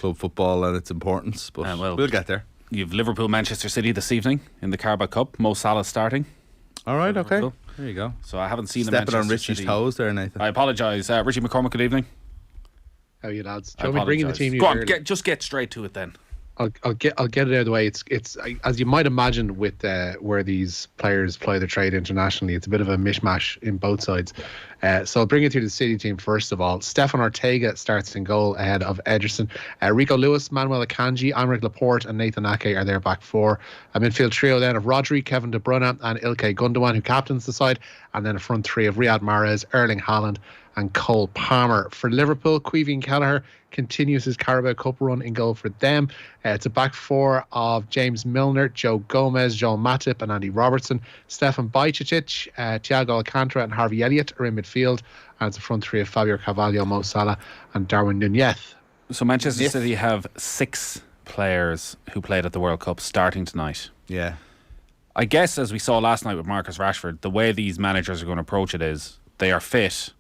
club football and its importance, but we'll get there. You've Liverpool, Manchester City this evening in the Carabao Cup. Mo Salah starting. All right, okay. There you go. So I haven't seen Stepping the on Richie's toes there, Nathan. I apologise. Richie McCormack, good evening. How are you, lads? Do you want me bringing the team news? Go on, just get straight to it then. I'll get it out of the way. It's as you might imagine with where these players ply their trade internationally, it's a bit of a mishmash in both sides. So I'll bring it to the City team first of all. Stefan Ortega starts in goal ahead of Ederson. Rico Lewis, Manuel Akanji, Aymeric Laporte and Nathan Ake are their back four. A midfield trio then of Rodri, Kevin De Bruyne and Ilkay Gundogan, who captains the side, and then a front three of Riyad Mahrez, Erling Haaland and Cole Palmer. For Liverpool, Caoimhín Kelleher continues his Carabao Cup run in goal for them. It's a back four of James Milner, Joe Gomez, Joel Matip and Andy Robertson. Stefan Bajcetic, Thiago Alcantara and Harvey Elliott are in midfield. And it's a front three of Fabio Carvalho, Mo Salah and Darwin Núñez. So Manchester City have 6 players who played at the World Cup starting tonight. Yeah. I guess, as we saw last night with Marcus Rashford, the way these managers are going to approach it is they are fit.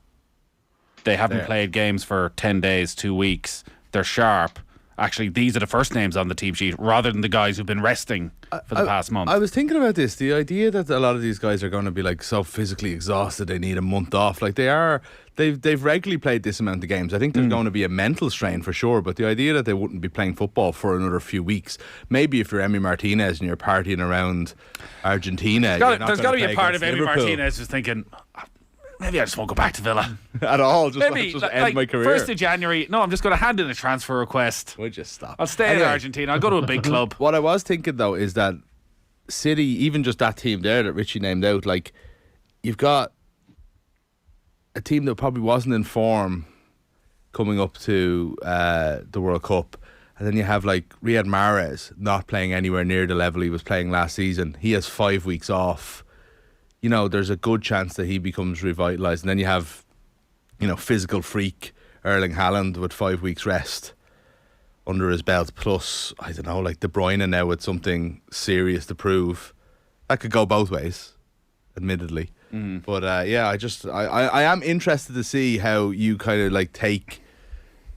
They haven't played games for 10 days, 2 weeks. They're sharp. Actually, these are the first names on the team sheet rather than the guys who've been resting for the past month. I was thinking about this. The idea that a lot of these guys are going to be like so physically exhausted they need a month off. Like they've regularly played this amount of games. I think there's going to be a mental strain for sure, but the idea that they wouldn't be playing football for another few weeks, maybe if you're Emi Martinez and you're partying around Argentina, there's got to be a part of Emi Martinez who's thinking, maybe I just won't go back to Villa at all. Just like end my career. 1st of January. No, I'm just going to hand in a transfer request. We'll just stop. I'll stay in Argentina. I'll go to a big club. What I was thinking though is that City, even just that team there that Richie named out, like you've got a team that probably wasn't in form coming up to the World Cup, and then you have like Riyad Mahrez not playing anywhere near the level he was playing last season. He has 5 weeks off. You know, there's a good chance that he becomes revitalised. And then you have, physical freak Erling Haaland with 5 weeks rest under his belt. Plus, I don't know, like De Bruyne now with something serious to prove. That could go both ways, admittedly. But I am interested to see how you kind of like take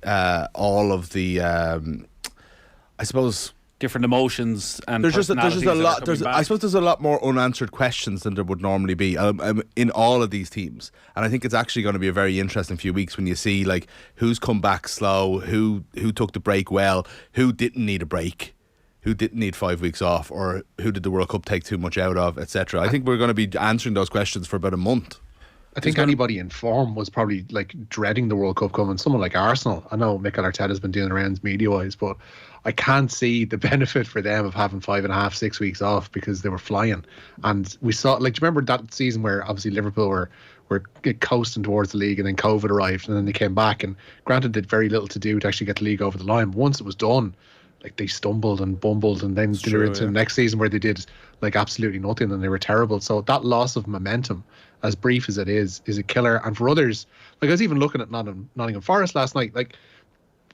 all of the, I suppose, different emotions and there's just a lot. I suppose there's a lot more unanswered questions than there would normally be in all of these teams, and I think it's actually going to be a very interesting few weeks when you see like who's come back slow, who took the break well, who didn't need a break, who didn't need 5 weeks off, or who did the World Cup take too much out of, etc. I think we're going to be answering those questions for about a month. I think anybody in form was probably like dreading the World Cup coming. Someone like Arsenal, I know Mikel Arteta's been doing the rounds media-wise, but I can't see the benefit for them of having 5.5, 6 weeks off because they were flying. And we saw, like, do you remember that season where obviously Liverpool were coasting towards the league and then COVID arrived and then they came back and granted did very little to do to actually get the league over the line. But once it was done, like they stumbled and bumbled and then they were into the next season where they did like absolutely nothing and they were terrible. So that loss of momentum, as brief as it is a killer. And for others, like I was even looking at Nottingham Forest last night, like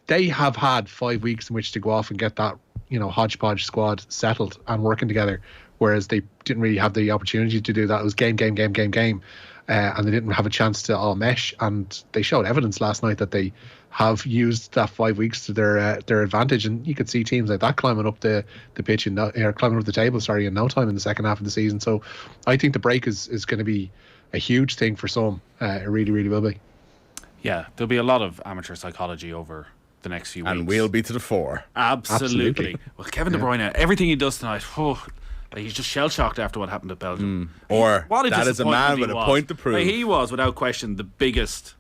they have had 5 weeks in which to go off and get that, hodgepodge squad settled and working together, whereas they didn't really have the opportunity to do that. It was game. And they didn't have a chance to all mesh. And they showed evidence last night that they have used that 5 weeks to their advantage. And you could see teams like that climbing up the pitch climbing up the table, in no time in the second half of the season. So I think the break is going to be a huge thing for some. It really, really will be. Yeah, there'll be a lot of amateur psychology over the next few weeks. And we'll be to the fore. Absolutely. Well, Kevin De Bruyne, everything he does tonight, he's just shell-shocked after what happened at Belgium. That is a man with a point to prove. He was, without question, the biggest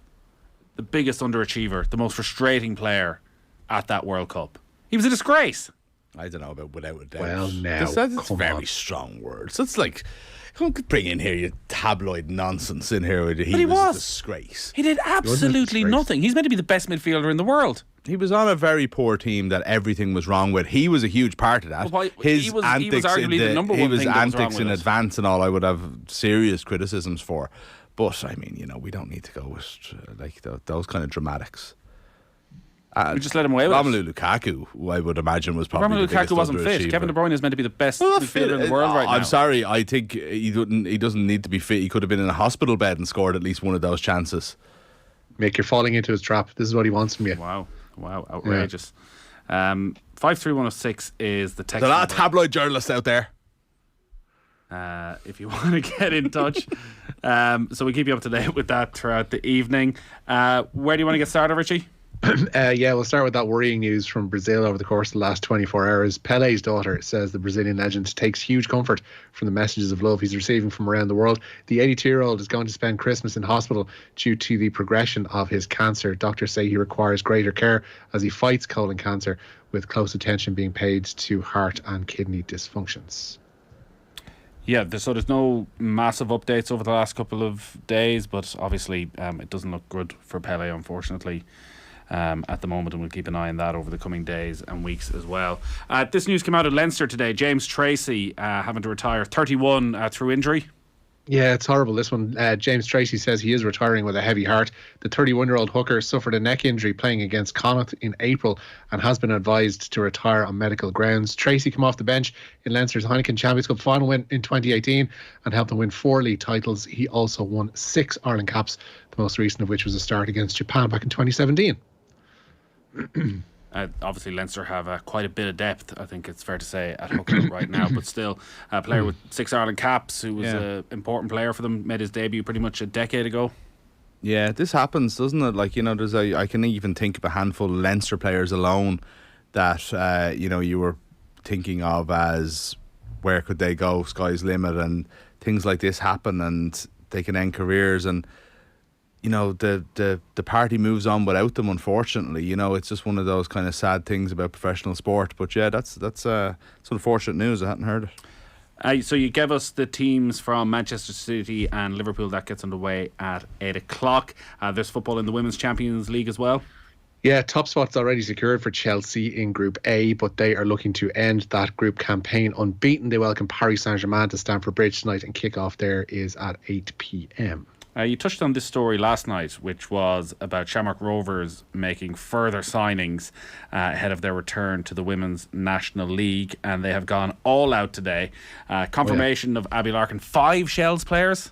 underachiever, the most frustrating player at that World Cup. He was a disgrace. I don't know about without a doubt. Well, now, that's very strong words. It's like, don't bring in here your tabloid nonsense in here. He was a disgrace. He did absolutely nothing. He's meant to be the best midfielder in the world. He was on a very poor team that everything was wrong with. He was a huge part of that. He was arguably the number one thing that was wrong antics in advance and all I would have serious criticisms for. But, I mean, we don't need to go with those kind of dramatics. We just let him away with Romelu Lukaku, I would imagine, was probably Romelu the biggest Lukaku wasn't fit. Kevin De Bruyne is meant to be the best midfielder in the world right now. I'm sorry, I think he doesn't need to be fit. He could have been in a hospital bed and scored at least one of those chances. Mick, you're falling into his trap. This is what he wants from you. Wow, outrageous. 53106 is the text. There's a lot of number. tabloid journalists out there. If you want to get in touch. So we keep you up to date with that throughout the evening. Where do you want to get started, Richie? We'll start with that worrying news from Brazil over the course of the last 24 hours. Pele's daughter says the Brazilian legend takes huge comfort from the messages of love he's receiving from around the world. The 82-year-old is going to spend Christmas in hospital due to the progression of his cancer. Doctors say he requires greater care as he fights colon cancer, with close attention being paid to heart and kidney dysfunctions. Yeah, so there's no massive updates over the last couple of days, but obviously it doesn't look good for Pele, unfortunately, at the moment, and we'll keep an eye on that over the coming days and weeks as well. This news came out of Leinster today. James Tracy having to retire, 31 through injury. Yeah, it's horrible, this one. James Tracy says he is retiring with a heavy heart. The 31-year-old hooker suffered a neck injury playing against Connacht in April and has been advised to retire on medical grounds. Tracy came off the bench in Leinster's Heineken Champions Cup final win in 2018 and helped them win 4 league titles. He also won 6 Ireland caps, the most recent of which was a start against Japan back in 2017. Obviously, Leinster have quite a bit of depth, I think it's fair to say, at hooker right now, but still a player with 6 Ireland caps who was an important player for them, made his debut pretty much a decade ago. Yeah, this happens, doesn't it? Like, there's I can even think of a handful of Leinster players alone that, you were thinking of as where could they go, sky's limit, and things like this happen and they can end careers, and the party moves on without them, unfortunately. It's just one of those kind of sad things about professional sport. But yeah, that's unfortunate news. I hadn't heard it. So you gave us the teams from Manchester City and Liverpool. That gets underway at 8 o'clock. There's football in the Women's Champions League as well. Yeah, top spot's already secured for Chelsea in Group A, but they are looking to end that group campaign unbeaten. They welcome Paris Saint-Germain to Stamford Bridge tonight, and kick-off there is at 8 p.m. You touched on this story last night, which was about Shamrock Rovers making further signings ahead of their return to the Women's National League, and they have gone all out today. Confirmation of Abby Larkin, 5 Shells players.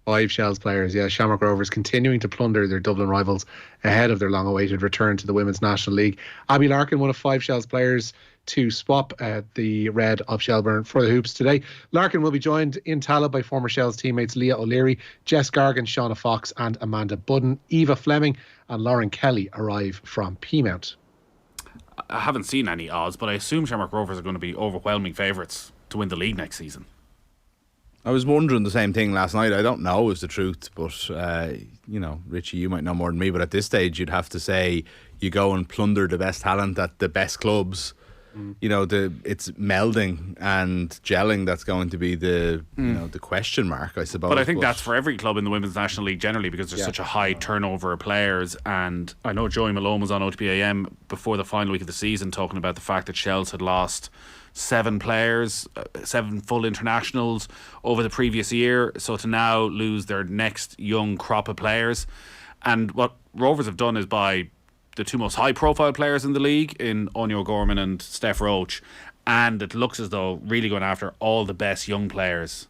5 Shells players, yeah. Shamrock Rovers continuing to plunder their Dublin rivals ahead of their long-awaited return to the Women's National League. Abby Larkin, one of 5 Shells players to swap the red of Shelburne for the hoops today. Larkin will be joined in Tala by former Shells teammates Leah O'Leary, Jess Gargan, Shauna Fox and Amanda Budden. Eva Fleming and Lauren Kelly arrive from Peamount. I haven't seen any odds, but I assume Shamrock Rovers are going to be overwhelming favourites to win the league next season. I was wondering the same thing last night. I don't know is the truth, but Richie, you might know more than me, but at this stage you'd have to say you go and plunder the best talent at the best clubs. It's melding and gelling that's going to be the question mark, I suppose. But I think that's for every club in the Women's National League generally, because there's such a high turnover of players. And I know Joey Malone was on OTB AM before the final week of the season talking about the fact that Shells had lost 7 players, 7 full internationals over the previous year, so to now lose their next young crop of players. And what Rovers have done is buy the 2 most high profile players in the league in Anya Gorman and Steph Roach, and it looks as though really going after all the best young players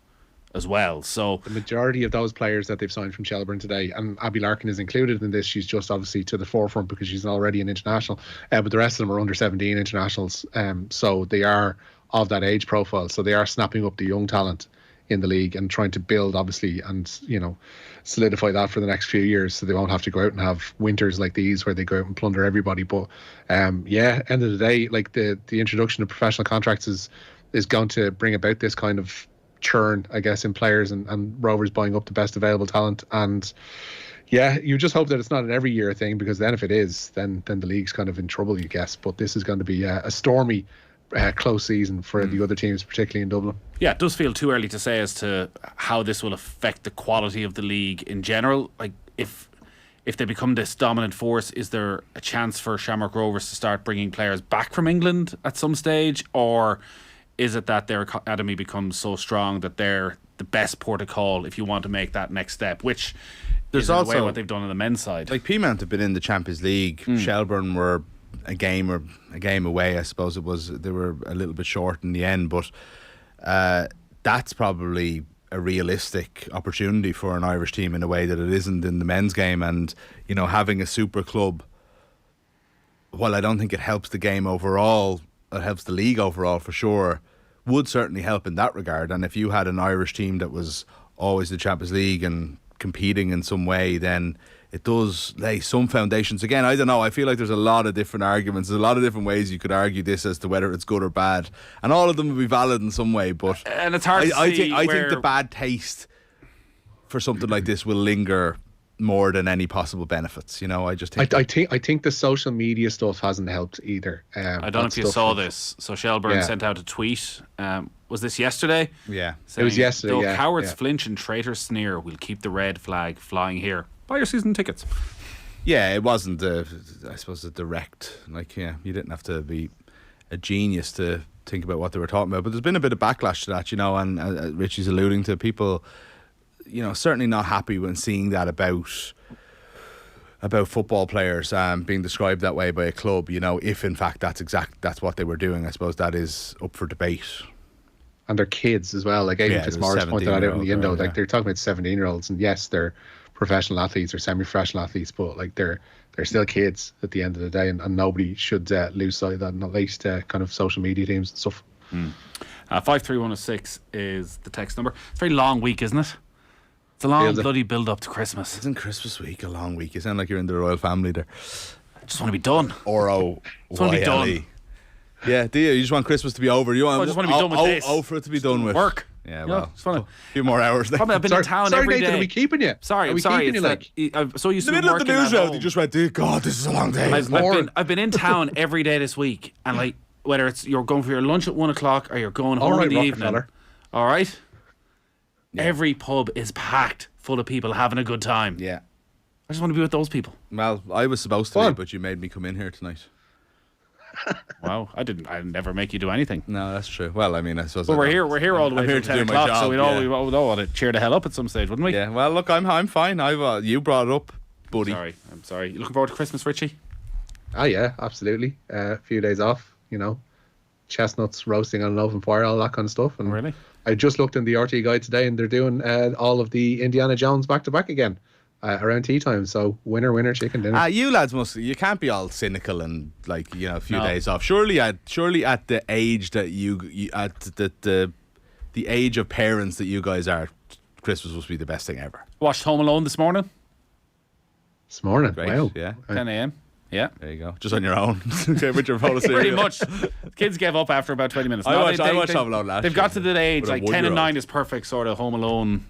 as well. So the majority of those players that they've signed from Shelburne today, and Abby Larkin is included in this, she's just obviously to the forefront because she's already an international, but the rest of them are under 17 internationals, so they are of that age profile, so they are snapping up the young talent in the league and trying to build, obviously, and solidify that for the next few years, so they won't have to go out and have winters like these where they go out and plunder everybody. But end of the day, like the introduction of professional contracts is going to bring about this kind of churn, I guess, in players, and Rovers buying up the best available talent. And you just hope that it's not an every year thing, because then if it is, then the league's kind of in trouble, you guess. But this is going to be a stormy close season for the other teams, particularly in Dublin. Yeah, it does feel too early to say as to how this will affect the quality of the league in general. Like, if they become this dominant force, is there a chance for Shamrock Rovers to start bringing players back from England at some stage, or is it that their academy becomes so strong that they're the best port of call if you want to make that next step, which there's is also in a way what they've done on the men's side. Like Peamount have been in the Champions League. Shelburne were a game away, I suppose it was. They were a little bit short in the end, but that's probably a realistic opportunity for an Irish team in a way that it isn't in the men's game. And having a super club while I don't think it helps the game overall, it helps the league overall for sure, would certainly help in that regard. And if you had an Irish team that was always the Champions League and competing in some way, then it does lay some foundations. Again, I don't know, I feel like there's a lot of different arguments, there's a lot of different ways you could argue this as to whether it's good or bad, and all of them would be valid in some way, but and it's hard I think the bad taste for something like this will linger more than any possible benefits. I just think I think the social media stuff hasn't helped either. I don't know if you saw this. So Shelburne sent out a tweet. Was this yesterday? Yeah, it was yesterday. Though cowards flinch and traitors sneer, we'll keep the red flag flying here. Buy your season tickets. Yeah, it wasn't, I suppose, a direct, you didn't have to be a genius to think about what they were talking about. But there's been a bit of backlash to that, and Richie's alluding to people, certainly not happy when seeing that about football players being described that way by a club, if in fact that's what they were doing. I suppose that is up for debate. And they're kids as well. Like Aidan Fitzmaurice pointed out in the window, they're talking about 17-year-olds, and yes, they're professional athletes or semi-professional athletes, but they're still kids at the end of the day, and nobody should lose sight of that, not least kind of social media teams and stuff. 53106 is the text number. It's a very long week, isn't it? It's a long bloody build up to Christmas. Isn't Christmas week a long week? You sound like you're in the royal family there. I just want to be done. R-O-Y-L-E. Yeah, do you? You just want Christmas to be over? I just want to be done with this. For it to be done with. Work. Yeah, well, just want a few more hours. I've been in town every day. Nathan, are we keeping you? Sorry. I'm so used to in the middle of the Newsround, you just went, dear God, this is a long day. I've been in town every day this week, and whether it's you're going for your lunch at 1 o'clock or you're going home in the evening. All right. Yeah. Every pub is packed full of people having a good time. Yeah. I just want to be with those people. Well, I was supposed to be, but you made me come in here tonight. Wow, I never make you do anything. No, that's true. Well, I suppose. But we're here all the way till 10 o'clock, so we all want to cheer the hell up at some stage, wouldn't we? Yeah. Well, look, I'm fine. You brought it up, buddy. I'm sorry. You looking forward to Christmas, Richie? Oh yeah, absolutely. A few days off, chestnuts roasting on an oven fire, all that kind of stuff. And really, I just looked in the RT guide today, and they're doing all of the Indiana Jones back to back again. Around tea time, so winner chicken dinner. You lads you can't be all cynical and a few days off. Surely at the age that you at the age of parents that you guys are, Christmas must be the best thing ever. Watched Home Alone this morning. Great. Wow. Yeah. 10 a.m. Yeah. There you go. Just on your own. With your phone of cereal. Pretty much. Kids gave up after about 20 minutes. I watched Home Alone last year. They've got to the age 10 and 9 is perfect sort of Home Alone.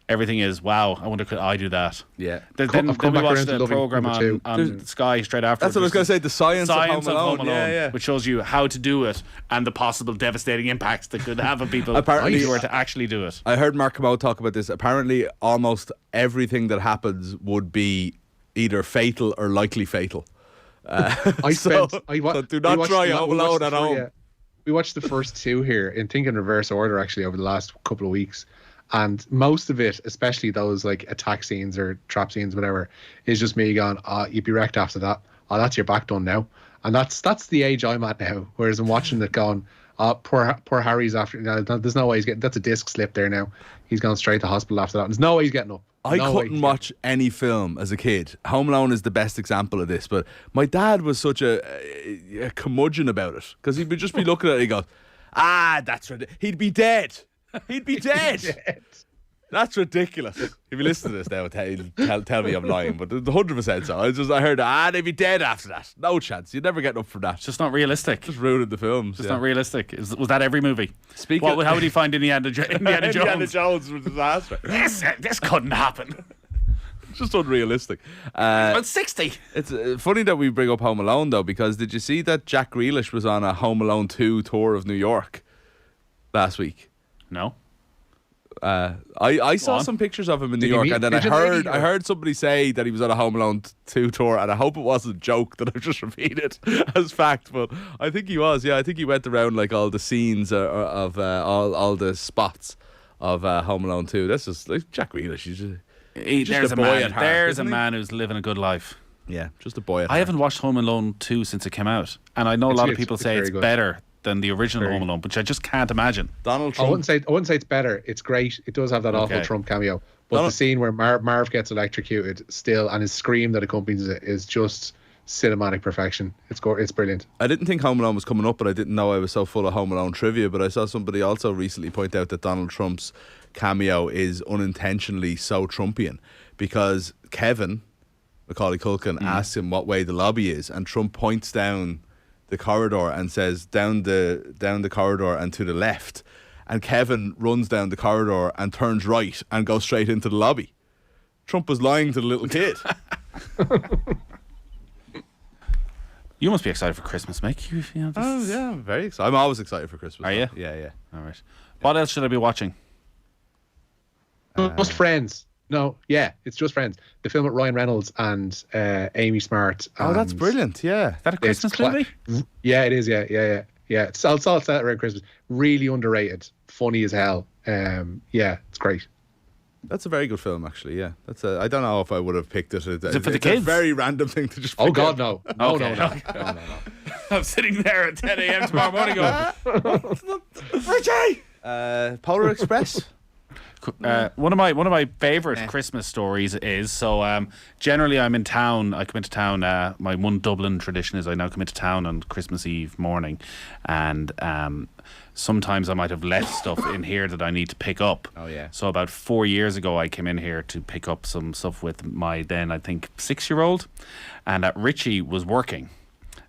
Everything is, wow, I wonder could I do that? Yeah. Then we watched the programme on Sky straight after. That's what I was going to say, the science of Home Alone. Yeah. Which shows you how to do it and the possible devastating impacts that could have on people apparently, if you were to actually do it. I heard Mark Commode talk about this. Apparently, almost everything that happens would be either fatal or likely fatal. So do not try Home Alone at home. We watched the first two here in reverse order actually over the last couple of weeks. And most of it, especially those attack scenes or trap scenes, whatever, is just me going, you'd be wrecked after that. Oh, that's your back done now. And that's the age I'm at now. Whereas I'm watching it going, poor Harry's after. There's no way he's getting. That's a disc slip there now. He's gone straight to hospital after that. There's no way he's getting up. I couldn't watch any film as a kid. Home Alone is the best example of this. But my dad was such a curmudgeon about it because he'd just be looking at it and he goes, that's right. He'd be dead. He'd be dead. That's ridiculous. If you listen to this now, tell me I'm lying, but 100% so. I heard they'd be dead after that. No chance. You'd never get up from that. It's just not realistic. Just ruined the films. Just not realistic. Was that every movie? How would you find Indiana Jones? Indiana Jones was a disaster. This couldn't happen. It's just unrealistic. About 60. It's funny that we bring up Home Alone though, because did you see that Jack Grealish was on a Home Alone 2 tour of New York last week? No. I saw some pictures of him in New York, and then I heard somebody say that he was on a Home Alone 2 tour, and I hope it wasn't a joke that I've just repeated as fact, but I think he was. Yeah, I think he went around all the scenes of all the spots of Home Alone 2. That's just Jack Grealish. There's a boy at heart. There's a man who's living a good life. Yeah, just a boy at heart. I haven't watched Home Alone 2 since it came out, and I know a lot of people say it's better than the original Home Alone, which I just can't imagine. Donald Trump. I wouldn't say it's better. It's great. It does have that awful Trump cameo, but the scene where Marv gets electrocuted still, and his scream that accompanies it is just cinematic perfection. It's brilliant. I didn't think Home Alone was coming up, but I didn't know I was so full of Home Alone trivia. But I saw somebody also recently point out that Donald Trump's cameo is unintentionally so Trumpian because Kevin, Macaulay Culkin, asks him what way the lobby is, and Trump points down the corridor and says down the corridor and to the left, and Kevin runs down the corridor and turns right and goes straight into the lobby. Trump was lying to the little kid. You must be excited for Christmas, Mick. Oh yeah, I'm very excited. I'm always excited for Christmas. Are you? Yeah. All right. What else should I be watching? Just Friends. No, yeah, it's just Friends. The film with Ryan Reynolds and Amy Smart. Oh, that's brilliant. Yeah. Is that a Christmas movie? Yeah, it is. Yeah. It's all set around Christmas. Really underrated. Funny as hell. Yeah, it's great. That's a very good film, actually. Yeah, I don't know if I would have picked it. Is it for the it's kids? a very random thing to just. Oh pick God, out. no. Okay. No. I'm sitting there at 10 a.m. tomorrow morning going, Richie. Polar Express. one of my favorite Christmas stories is generally I'm in town. I come into town. My one Dublin tradition is I now come into town on Christmas Eve morning, and sometimes I might have left stuff in here that I need to pick up. Oh yeah. So about 4 years ago, I came in here to pick up some stuff with my then I think 6-year-old, and Richie was working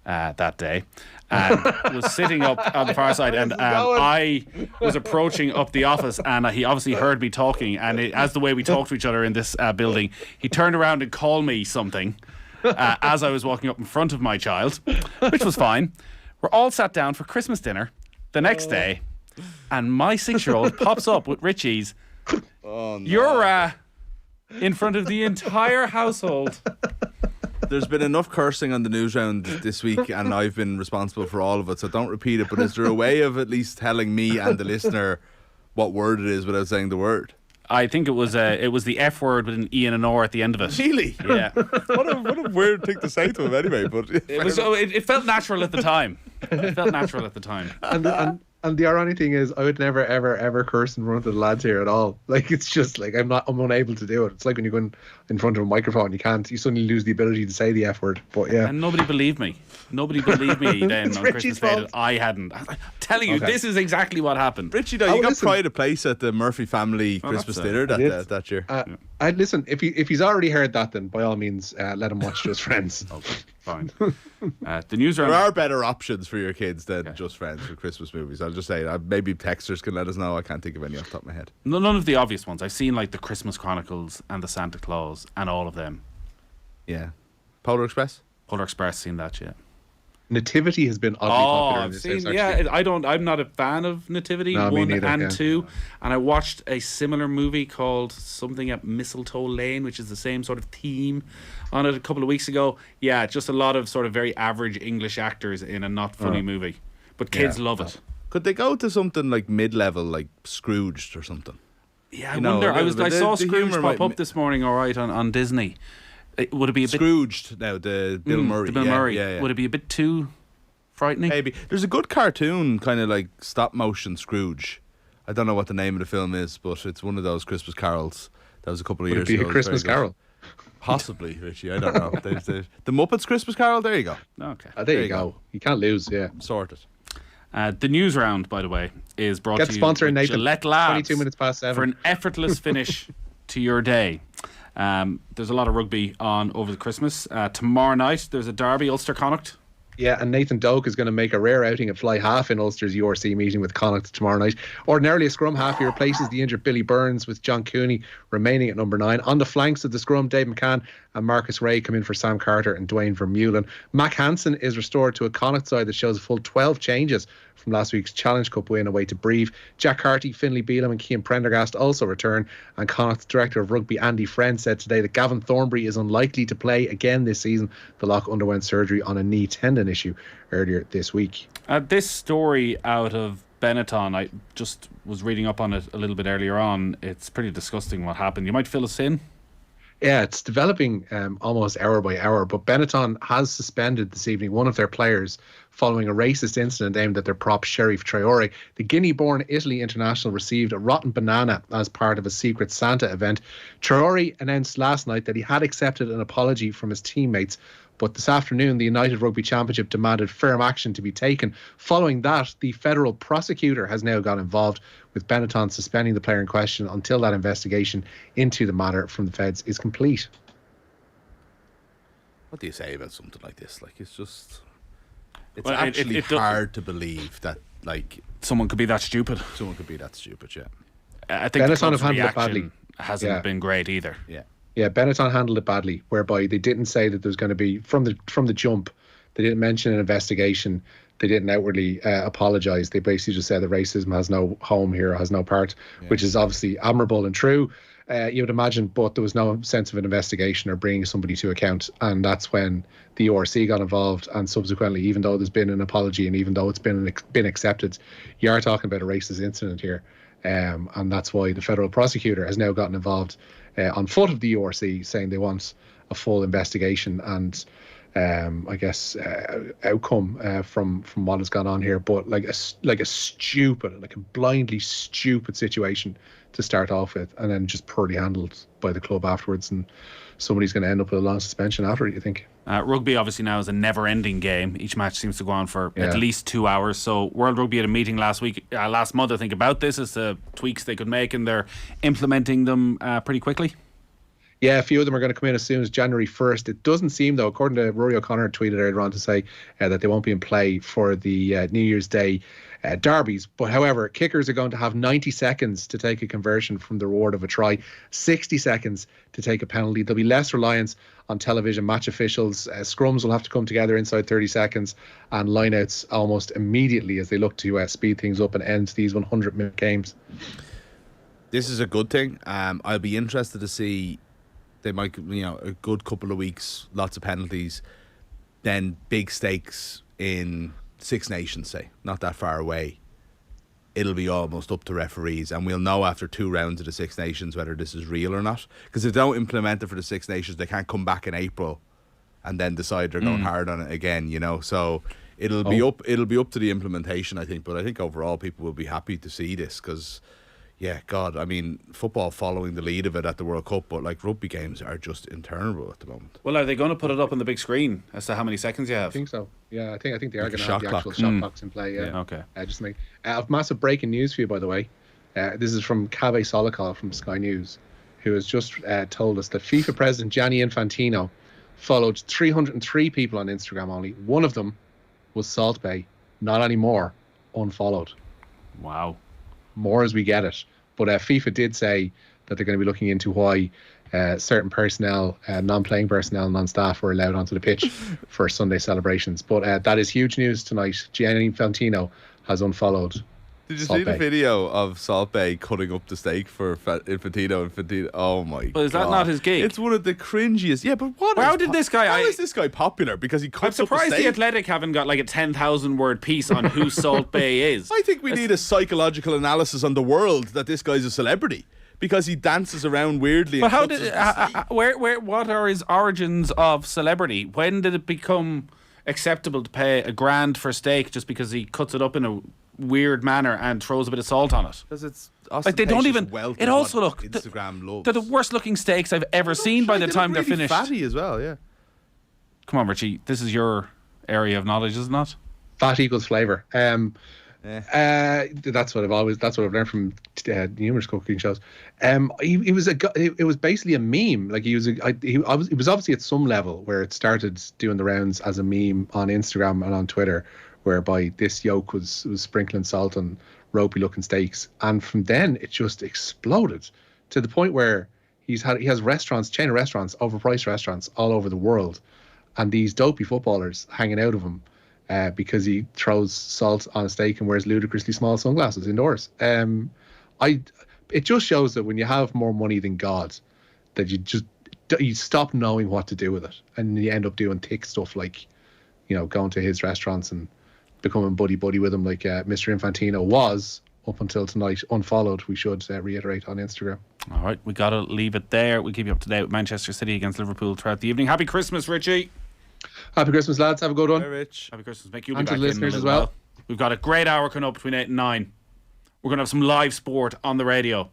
that day. And was sitting up on the far side, and I was approaching up the office, and he obviously heard me talking, and as the way we talk to each other in this building, he turned around and called me something as I was walking up in front of my child, which was fine. We're all sat down for Christmas dinner the next day, and my 6-year-old pops up with Richie's. Oh, no. You're in front of the entire household. There's been enough cursing on the Newsround this week, and I've been responsible for all of it, so don't repeat it. But is there a way of at least telling me and the listener what word it is without saying the word? I think it was the F word with an E and an R at the end of it. Really? Yeah. What a weird thing to say to him anyway. But It felt natural at the time. And the ironic thing is, I would never, ever curse in front of the lads here at all. Like, it's just like I'm unable to do it. It's like when you go in front of a microphone, you suddenly lose the ability to say the F word. But yeah. And nobody believed me. Nobody believed me then on Christmas Day that I hadn't. I'm telling you, this is exactly what happened. Richie, though, you got pride of place at the Murphy family Christmas dinner that year. I'd listen, if he's already heard that, then by all means, let him watch Just Friends. Okay, fine. The Newsround. There are better options for your kids than Just Friends for Christmas movies. I'll just say, maybe texters can let us know. I can't think of any off the top of my head. None of the obvious ones. I've seen like the Christmas Chronicles and the Santa Claus and all of them. Yeah. Polar Express? Polar Express, seen that yet? Nativity has been oddly popular in this house, actually. I'm not a fan of Nativity 1 neither, and 2, and I watched a similar movie called something at Mistletoe Lane, which is the same sort of theme on it a couple of weeks ago. Yeah, just a lot of sort of very average English actors in a not funny movie, but kids love it. Could they go to something like mid-level, like Scrooged or something? Yeah, I wonder. I saw Scrooge pop up this morning. All right, on Disney. Would it be a bit Scrooged now? The Bill Murray. The Bill Murray. Yeah. Would it be a bit too frightening? Maybe. There's a good cartoon, kind of like stop motion Scrooge. I don't know what the name of the film is, but it's one of those Christmas carols. That was a couple of years ago. Would it be a Christmas Carol? Possibly, Richie. I don't know. The Muppets Christmas Carol. There you go. Okay. There you go. You can't lose. Yeah. Sorted. The Newsround, by the way, is brought to you sponsor, by Nathan. Gillette Labs 22 minutes past 7 for an effortless finish to your day. There's a lot of rugby on over the Christmas. Tomorrow night, there's a derby, Ulster Connacht. Yeah, and Nathan Doak is going to make a rare outing at fly half in Ulster's URC meeting with Connacht tomorrow night. Ordinarily, a scrum half, he replaces the injured Billy Burns with John Cooney remaining at number 9. On the flanks of the scrum, Dave McCann and Marcus Ray come in for Sam Carter and Dwayne Vermeulen. Mac Hansen is restored to a Connacht side that shows a full 12 changes from last week's Challenge Cup win away to Brive. Jack Carty, Finlay Beelum and Cian Prendergast also return, and Connacht's Director of Rugby Andy Friend said today that Gavin Thornbury is unlikely to play again this season. The lock underwent surgery on a knee tendon issue earlier this week. This story out of Benetton, I just was reading up on it a little bit earlier on. It's pretty disgusting what happened. You might fill us in. Yeah, it's developing almost hour by hour, but Benetton has suspended this evening one of their players following a racist incident aimed at their prop Sheriff Traore. The Guinea-born Italy international received a rotten banana as part of a secret Santa event. Traore announced last night that he had accepted an apology from his teammates, but this afternoon the United Rugby Championship demanded firm action to be taken. Following that, the federal prosecutor has now got involved, with Benetton suspending the player in question until that investigation into the matter from the feds is complete. What do you say about something like this? Like, it's just... It's Well, actually hard to believe that, like... Someone could be that stupid. Someone could be that stupid, yeah. I think Benetton the club's have handled it reaction badly. hasn't been great either. Yeah. Yeah, Benetton handled it badly, whereby they didn't say that there's going to be, from the jump, they didn't mention an investigation. They didn't outwardly apologise. They basically just said that racism has no home here, has no part, which is obviously admirable and true. You would imagine, but there was no sense of an investigation or bringing somebody to account. And that's when the ORC got involved. And subsequently, even though there's been an apology and even though it's been accepted, you are talking about a racist incident here. And that's why the federal prosecutor has now gotten involved on foot of the ORC, saying they want a full investigation and I guess outcome from what has gone on here. But like a stupid, like a blindly stupid situation to start off with, and then just poorly handled by the club afterwards, and somebody's going to end up with a long suspension after it, you think. Rugby obviously now is a never-ending game. Each match seems to go on for at least 2 hours. So World Rugby had a meeting last month, I think, about this as the tweaks they could make, and they're implementing them pretty quickly. Yeah, a few of them are going to come in as soon as January 1st. It doesn't seem, though, according to Rory O'Connor, tweeted earlier on to say that they won't be in play for the New Year's Day derbies. But however, kickers are going to have 90 seconds to take a conversion from the reward of a try, 60 seconds to take a penalty. There'll be less reliance on television match officials. Scrums will have to come together inside 30 seconds, and lineouts almost immediately as they look to speed things up and end these 100-minute games. This is a good thing. I'll be interested to see. They might, a good couple of weeks, lots of penalties, then big stakes in Six Nations, say, not that far away. It'll be almost up to referees, and we'll know after 2 rounds of the Six Nations whether this is real or not. Because if they don't implement it for the Six Nations, they can't come back in April and then decide they're going hard on it again. So it'll be up to the implementation, I think. But I think overall people will be happy to see this because. Yeah, God, I mean, football following the lead of it at the World Cup, but like rugby games are just interminable at the moment. Well, are they going to put it up on the big screen as to how many seconds you have? I think so. Yeah, I think they are going to shot have the clock. actual shot clocks in play. Yeah. Okay. Just make. I've massive breaking news for you, by the way. This is from Kaveh Solikol from Sky News, who has just told us that FIFA President Gianni Infantino followed 303 people on Instagram only. One of them was Salt Bay. Not anymore. Unfollowed. Wow. More as we get it. But FIFA did say that they're going to be looking into why certain personnel, non-playing personnel, non-staff, were allowed onto the pitch for Sunday celebrations. But that is huge news tonight. Gianni Infantino has unfollowed. Did you see the video of Salt Bay cutting up the steak for Infantino? Oh my God. But is that not his gig? It's one of the cringiest. Yeah, but how did this guy... How is this guy popular? Because he cuts up the steak? I'm surprised the Athletic haven't got like a 10,000 word piece on who Salt Bay is. I think we need a psychological analysis on the world that this guy's a celebrity. Because he dances around weirdly. But how did... what are his origins of celebrity? When did it become acceptable to pay $1,000 for steak just because he cuts it up in a weird manner and throws a bit of salt on it? Because it's like they don't even. It also look. Instagram loves. They're the worst looking steaks I've ever seen by the time they're finished. Fatty as well, yeah. Come on, Richie. This is your area of knowledge, is it not? Fat equals flavour. That's what I've learned from numerous cooking shows. It was basically a meme. Like it was obviously at some level where it started doing the rounds as a meme on Instagram and on Twitter, whereby this yoke was sprinkling salt on ropey looking steaks, and from then it just exploded to the point where he has restaurants, chain of restaurants, overpriced restaurants all over the world, and these dopey footballers hanging out of him because he throws salt on a steak and wears ludicrously small sunglasses indoors. It just shows that when you have more money than God, that you stop knowing what to do with it, and you end up doing thick stuff like, going to his restaurants and becoming buddy with him like Mr. Infantino was up until tonight, unfollowed, we should reiterate, on Instagram. All right, we got to leave it there. We'll keep you up to date with Manchester City against Liverpool throughout the evening. Happy Christmas, Richie. Happy Christmas, lads. Have a good one. Very rich. Happy Christmas, Mick. You'll be And to back the in listeners a as little well. while. We've got a great hour coming up between 8 and 9. We're going to have some live sport on the radio.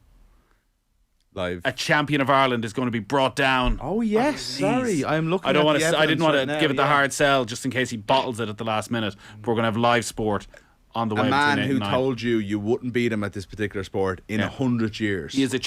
Live. A champion of Ireland is going to be brought down. Oh yes, sorry. I'm looking. I don't want to. I didn't want to give it the hard sell just in case he bottles it at the last minute. But we're going to have live sport on the way. A man between 8 who and 9. told you wouldn't beat him at this particular sport in 100 years. He is a